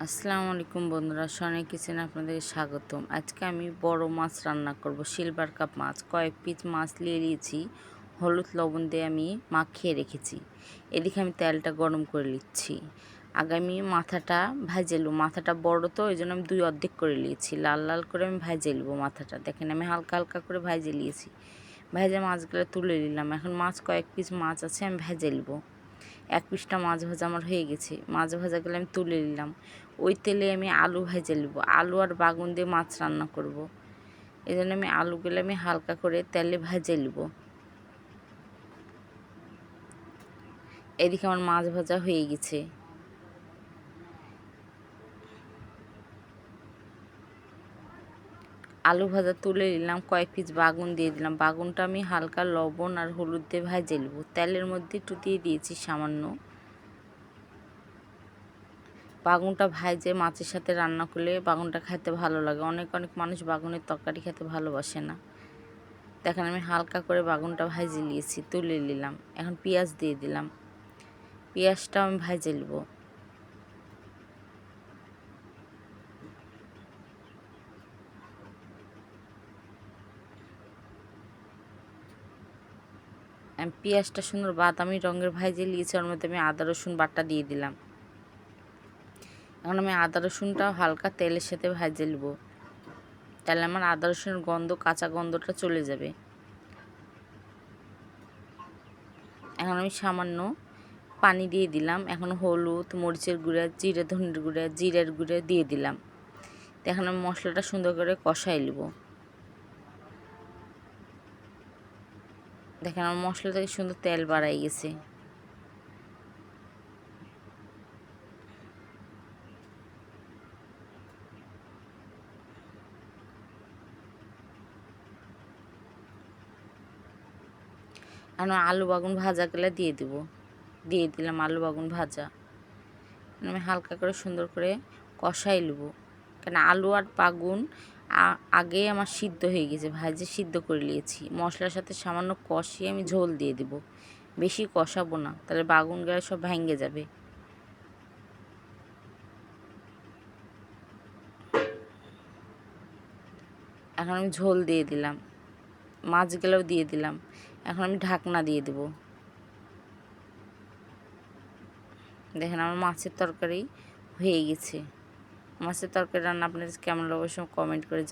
আসসালামু আলাইকুম বন্ধুরা, সনি কিচেনে আপনাদের স্বাগতম। আজকে আমি বড় মাছ রান্না করব, সিলভার কাপ মাছ। কয়েক পিস মাছ নিয়ে নিয়েছি, হলুদ লবণ দিয়ে আমি মাখিয়ে রেখেছি। এদিকে আমি তেলটা গরম করে নিচ্ছি। আগে আমি মাথাটা ভাজে নেব। মাথাটা বড় তো এই জন্য আমি দুই অর্ধেক করে নিয়েছি। লাল লাল করে আমি ভাজে নেব মাথাটা। দেখেন আমি হালকা হালকা করে ভাজে নিয়েছি। ভেজে মাছগুলো তুলে নিলাম। এখন মাছ কয়েক পিস মাছ আছে, আমি ভেজে নেব। এক পিসটা মাছ ভাজা আমার হয়ে গেছে। মাছ ভাজাগুলো আমি তুলে নিলাম। ওই তেলে আমি আলু ভেজে নেব। আলু আর বাগুন দিয়ে মাছ রান্না করব। এই জন্য আমি আলুগুলো হালকা করে তেলে ভেজে নেব। এদিকে আমার মাছ ভাজা হয়ে গেছে। আলু ভাজা তুলে নিলাম, কয়েক পিস বাগুন দিয়ে দিলাম। বাগুনটা আমি হালকা লবণ আর হলুদ দিয়ে ভেজে নেব। তেলের মধ্যে একটু দিয়ে দিয়েছি সামান্য। বাগুনটা ভাজে মাছের সাথে রান্না করলে বাগুনটা খেতে ভালো লাগে। অনেক অনেক মানুষ বাগুনের তরকারি খেতে ভালোবাসে না। দেখেন আমি হালকা করে বাগুনটা ভাজে নিয়েছি, তুলে নিলাম। এখন পেঁয়াজ দিয়ে দিলাম। পেঁয়াজটা আমি ভাজে নেব। আমি পেঁয়াজটা সুন্দর বাদামি রঙের ভাজে নিয়েছি। ওর মধ্যে আমি আদা রসুন বাটা দিয়ে দিলাম। এখন আমি আদা রসুনটাও হালকা তেলের সাথে ভাজে নেব। তাহলে আমার আদা রসুনের গন্ধ, কাঁচা গন্ধটা চলে যাবে। এখন আমি সামান্য পানি দিয়ে দিলাম। এখন হলুদ, মরিচের গুঁড়া, জিরে ধনের গুঁড়া, জিরের গুঁড়া দিয়ে দিলাম। এখন আমি মশলাটা সুন্দর করে কষাই নেব। দেখেন আমার মশলা থেকে সুন্দর তেল বাড়াই গেছে। এখন আলু বাগুন ভাজাগুলো দিয়ে দেবো। দিয়ে দিলাম আলু বাগুন ভাজা। আমি হালকা করে সুন্দর করে কষাই নেব। কেন আলু আর বাগুন আগেই আমার সিদ্ধ হয়ে গেছে, ভাজে সিদ্ধ করে নিয়েছি। মশলার সাথে সামান্য কষিয়ে আমি ঝোল দিয়ে দেব। বেশি কষাবো না, তাহলে বাগুনগুলো সব ভেঙে যাবে। এখন আমি ঝোল দিয়ে দিলাম, মাছগুলোও দিয়ে দিলাম। এখন আমি ঢাকনা দিয়ে দেব। দেখেন আমার মাছের তরকারি হয়ে গেছে। মাছের তরকারি রান্না আপনাদের কেমন লাগে অবশ্যই কমেন্ট করে